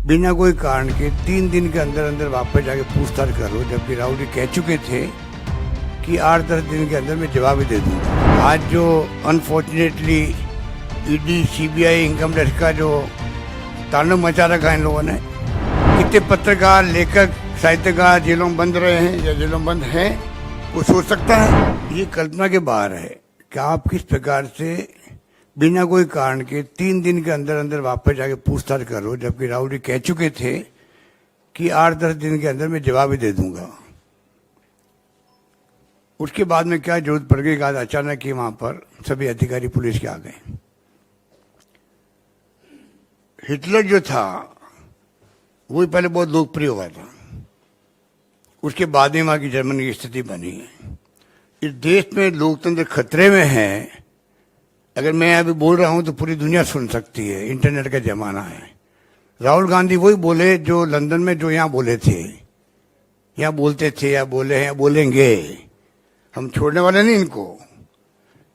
बिना कोई कारण के 3 दिन के अंदर अंदर वापस जाके पूछताछ करो, जबकि राहुल जी कह चुके थे कि 8-10 दिन के अंदर मैं जवाब ही दे दूंगा। आज जो unfortunately ED, CBI, income tax का जो तांडव मचा रखा है इन लोगों ने, कितने पत्रकार, लेखक, साहित्यकार जेलों में बंद रहे हैं या जेलों में बंद हैं, वो सोच सकता है? ये कल्पना के बाहर है कि आप किस प्रकार से बिना कोई कारण के 3 दिन के अंदर अंदर वापस जाके पूछताछ करो, जबकि राहुल जी कह चुके थे कि 8-10 दिन के अंदर मैं जवाब ही दे दूंगा। उसके बाद में क्या जरूरत पड़ गई, आज अचानक ही वहां पर सभी अधिकारी पुलिस के आ गए। हिटलर जो था वही पहले बहुत लोकप्रिय हुआ था, उसके बाद में वहां की जर्मनी की स्थिति बनी है। इस देश में लोकतंत्र खतरे में है। अगर मैं अभी बोल रहा हूं तो पूरी दुनिया सुन सकती है, इंटरनेट का जमाना है। राहुल गांधी वही बोले जो लंदन में जो यहाँ बोले थे, यहाँ बोलते थे या बोले हैं, बोलेंगे। हम छोड़ने वाले नहीं इनको,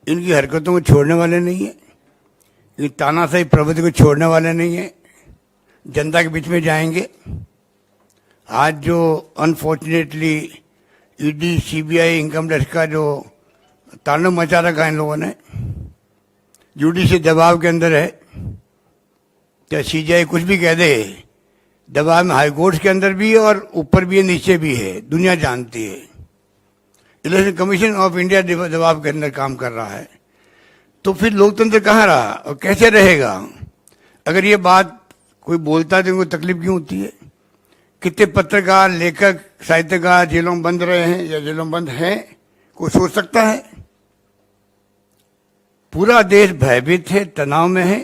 इनकी हरकतों को छोड़ने वाले नहीं है, ये तानाशाही प्रवृत्ति को छोड़ने वाले नहीं है, जनता के बीच में जाएंगे। आज जो unfortunately ED, CBI, income tax का जो तांडव मचा रखा है इन लोगों ने, जुडिशियल दबाव के अंदर है, चाहे सीबीआई कुछ भी कह दे, दबाव में हाई कोर्ट के अंदर भी है और ऊपर भी है, नीचे भी है, दुनिया जानती है। इलेक्शन कमीशन ऑफ इंडिया दबाव के अंदर काम कर रहा है। तो फिर लोकतंत्र कहाँ रहा और कैसे रहेगा? अगर ये बात कोई बोलता है तो उनको तकलीफ क्यों होती है? कितने पत्रकार, लेखक, साहित्यकार जेलों में बंद रहे हैं या जेलों में बंद हैं, कोई सोच सकता है? पूरा देश भयभीत है, तनाव में है।